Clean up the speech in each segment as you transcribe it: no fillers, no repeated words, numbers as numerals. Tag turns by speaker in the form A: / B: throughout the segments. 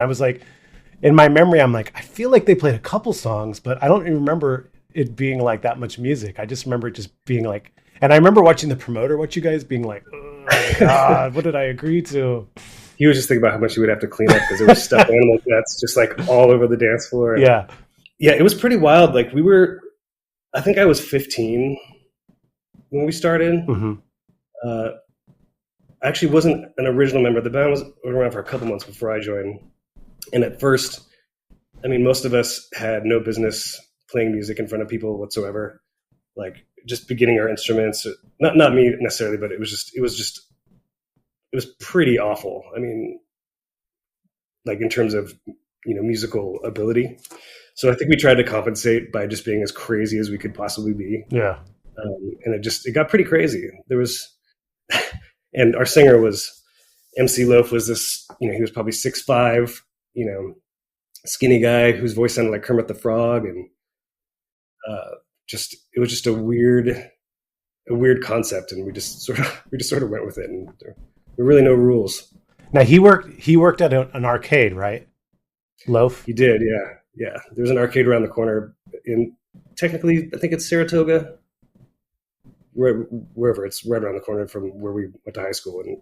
A: I was like, in my memory, I'm like, I feel like they played a couple songs, but I don't even remember it being like that much music. I just remember it just being like, and I remember watching the promoter, watch you guys being like, oh my God, what did I agree to?
B: He was just thinking about how much he would have to clean up because there were stuffed animal guts just like all over the dance floor.
A: Yeah.
B: Yeah, it was pretty wild. Like I think I was 15 when we started.
A: Mm-hmm.
B: I actually wasn't an original member. The band was around for a couple months before I joined. And at first, I mean, most of us had no business playing music in front of people whatsoever. Like just beginning our instruments, not me necessarily, but it was pretty awful. I mean, like in terms of, musical ability. So I think we tried to compensate by just being as crazy as we could possibly be.
A: Yeah.
B: And it got pretty crazy. And our singer was MC Loaf was this, he was probably 6'5", skinny guy whose voice sounded like Kermit the Frog. And it was just a weird concept. And we just sort of went with it. And there were really no rules.
A: Now he worked at an arcade, right? Loaf?
B: He did. Yeah. Yeah. There's an arcade around the corner technically, I think it's Saratoga, wherever. It's right around the corner from where we went to high school. And,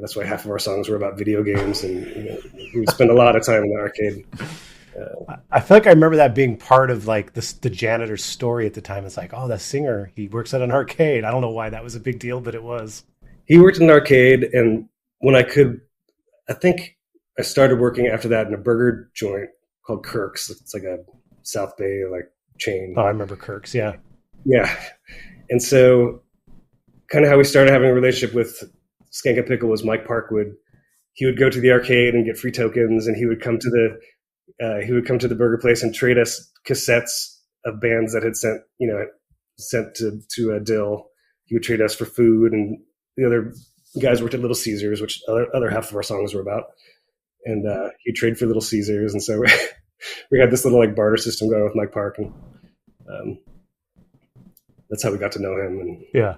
B: that's why half of our songs were about video games, and we would spend a lot of time in the arcade.
A: I feel like I remember that being part of like the janitor's story at the time. It's like, oh, that singer, he works at an arcade. I don't know why that was a big deal, but it was.
B: He worked in an arcade, and when I think I started working after that in a burger joint called Kirk's. It's like a South Bay chain.
A: Oh, I remember Kirk's. Yeah.
B: Yeah. And so kind of how we started having a relationship with Skank and Pickle was Mike Parkwood. He would go to the arcade and get free tokens, and he would come to the burger place and trade us cassettes of bands that had sent to Dill. He would trade us for food, and the other guys worked at Little Caesars, which other half of our songs were about. And he'd trade for Little Caesars, and so we had this little barter system going with Mike Park, and that's how we got to know him. And yeah,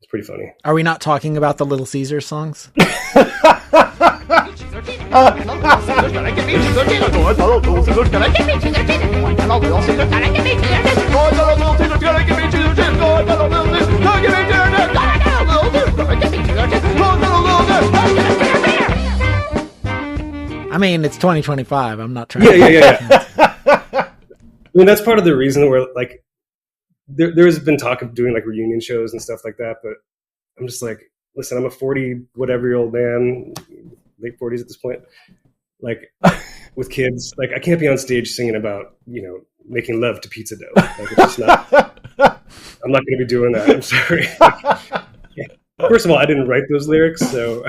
B: it's pretty funny.
C: Are we not talking about the Little Caesars songs? I mean, it's 2025. I'm not trying.
B: Yeah. I mean, that's part of the reason where there's been talk of doing reunion shows and stuff like that, but I'm just like, listen, I'm a 40-whatever-year-old man, late 40s at this point, with kids. I can't be on stage singing about, making love to pizza dough. It's just not. I'm not going to be doing that. I'm sorry. First of all, I didn't write those lyrics, so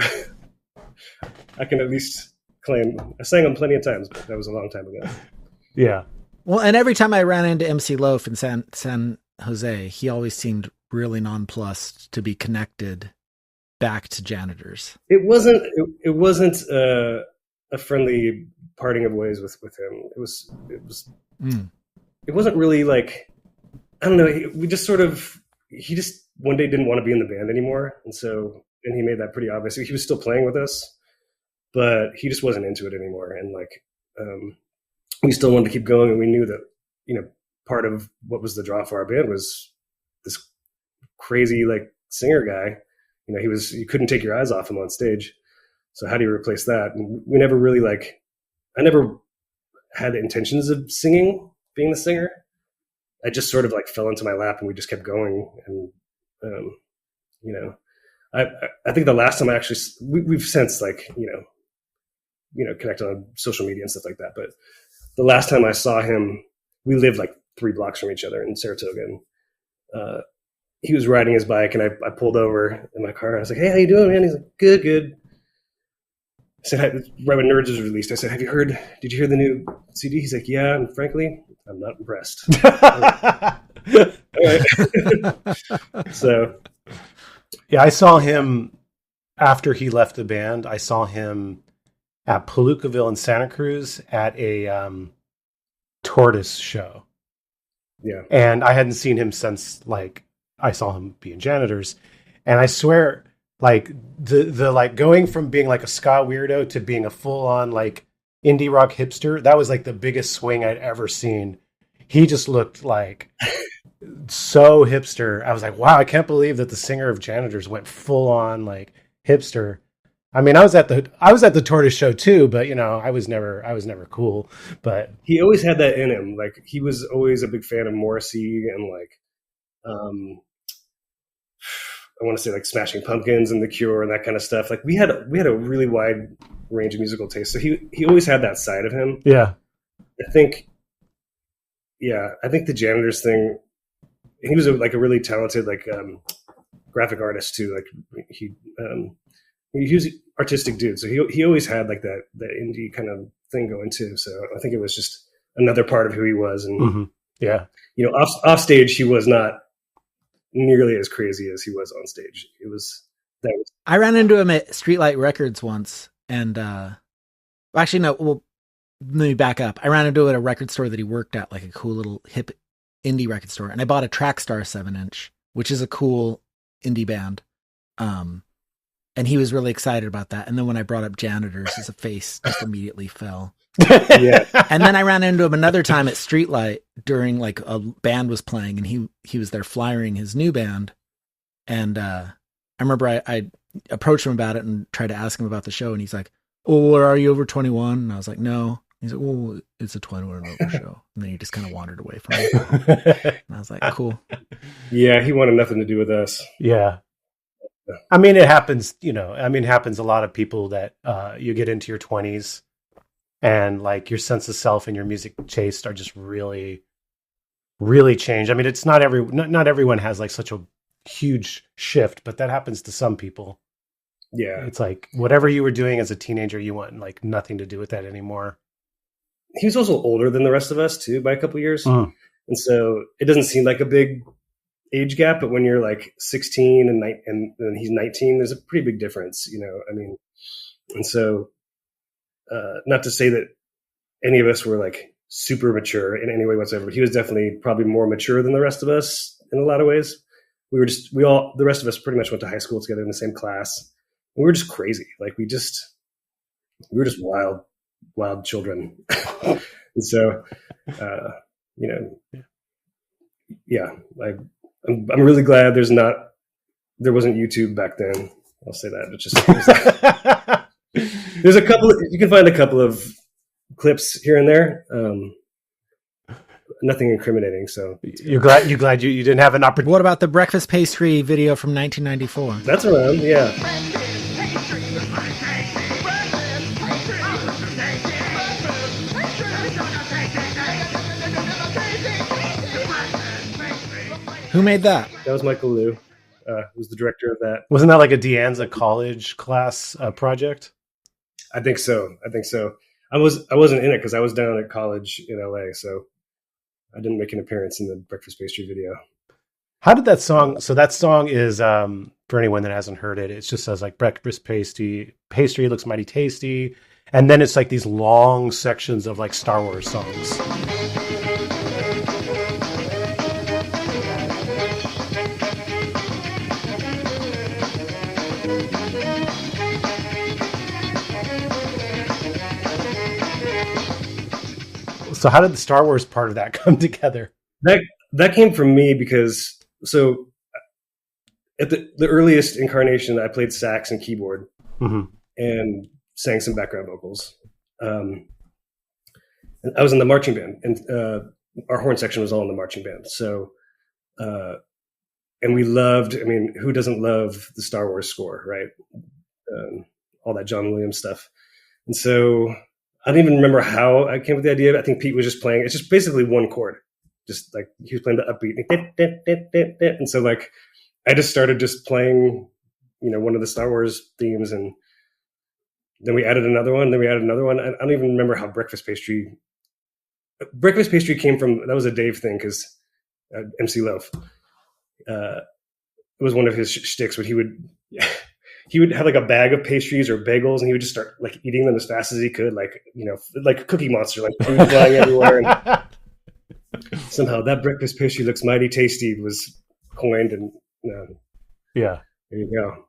B: I can at least claim I sang them plenty of times, but that was a long time ago.
A: Yeah.
C: Well, and every time I ran into MC Loaf in San Jose, he always seemed really nonplussed to be connected back to Janitors.
B: It wasn't a friendly parting of ways with him. It wasn't really I don't know. He just one day didn't want to be in the band anymore. And he made that pretty obvious. He was still playing with us, but he just wasn't into it anymore. And we still wanted to keep going. And we knew that, part of what was the draw for our band was this crazy, singer guy. You couldn't take your eyes off him on stage. So how do you replace that? And we never really I never had intentions of being the singer. I just sort of like fell into my lap and we just kept going. And, I think the last time I actually, we've since connected on social media and stuff like that. But the last time I saw him, we lived like 3 blocks from each other in Saratoga. And he was riding his bike and I pulled over in my car. And I was like, "Hey, how you doing, man?" He's like, "Good." I said, right when Nerds was released, I said, did you hear the new CD? He's like, "Yeah, and frankly, I'm not impressed." All right. So.
A: Yeah, I saw him after he left the band. I saw him at Palookaville in Santa Cruz at a Tortoise show.
B: Yeah.
A: And I hadn't seen him since, I saw him be in Janitors. And I swear, Like the like going from being like a ska weirdo to being a full on like indie rock hipster, that was like the biggest swing I'd ever seen. He just looked like so hipster. I was like, wow, I can't believe that the singer of Janitors went full on like hipster. I mean, I was at the Tortoise show too, but you know, I was never cool. But
B: he always had that in him. Like he was always a big fan of Morrissey and like, I want to say like Smashing Pumpkins and The Cure and that kind of stuff. Like we had a really wide range of musical taste. So he always had that side of him.
A: Yeah,
B: I think the Janitors thing. He was like a really talented like graphic artist too. Like he was an artistic dude. So he always had like that indie kind of thing going too. So I think it was just another part of who he was. And
A: yeah,
B: you know, off stage he was not nearly as crazy as he was on stage.
C: I ran into him at Streetlight Records once, and actually no, well, let me back up. I ran into him at a record store that he worked at, like a cool little hip indie record store, and I bought a Trackstar 7-inch, which is a cool indie band. And he was really excited about that. And then when I brought up Janitors, his face just immediately fell.
B: Yeah.
C: And then I ran into him another time at Streetlight during like a band was playing, and he was there flyering his new band. And I remember I approached him about it and tried to ask him about the show, and he's like, "Oh, are you over 21?" And I was like, "No." He's like, "Well, it's a 21 and over show." And then he just kind of wandered away from me. And I was like, "Cool."
B: Yeah, he wanted nothing to do with us.
A: Yeah. I mean, it happens, you know, it happens a lot of people that you get into your 20s and like your sense of self and your music taste are just really, really changed. I mean, it's not everyone has like such a huge shift, but that happens to some people.
B: Yeah.
A: It's like whatever you were doing as a teenager, you want like nothing to do with that anymore.
B: He was also older than the rest of us too, by a couple of years. And so it doesn't seem like a big age gap, but when you're like 16 and he's 19, there's a pretty big difference, you know. I mean, and so not to say that any of us were like super mature in any way whatsoever, but he was definitely probably more mature than the rest of us in a lot of ways. The rest of us pretty much went to high school together in the same class. And we were just crazy. Like we were just wild children. And so, you know, yeah, I'm really glad there wasn't YouTube back then. I'll say that. It's just, there's a couple you can find a couple of clips here and there. Nothing incriminating. So
A: you're glad you didn't have an opportunity.
C: What about the breakfast pastry video from 1994?
B: That's around. Yeah.
C: Who made that?
B: That was Michael Liu, who was the director of that.
A: Wasn't that like a De Anza college class project?
B: I think so. I wasn't in it because I was down at college in LA, so I didn't make an appearance in the breakfast pastry video.
A: How did that song? So that song is for anyone that hasn't heard it. It just says like breakfast pastry looks mighty tasty, and then it's like these long sections of like Star Wars songs. So how did the Star Wars part of that come together?
B: That came from me because at the earliest incarnation, I played sax and keyboard and sang some background vocals. And I was in the marching band, and our horn section was all in the marching band. So, and we loved. I mean, who doesn't love the Star Wars score, right? All that John Williams stuff, and so. I don't even remember how I came with the idea. I think Pete was just playing. It's just basically one chord. Just like he was playing the upbeat. And so like I just started just playing, you know, one of the Star Wars themes. And then we added another one. Then we added another one. I don't even remember how breakfast pastry came from. That was a Dave thing because MC Loaf. It was one of his shticks where he would have like a bag of pastries or bagels, and he would just start like eating them as fast as he could, like, you know, like a Cookie Monster, like food flying everywhere. And somehow that breakfast pastry looks mighty tasty was coined, and
A: yeah,
B: there you go.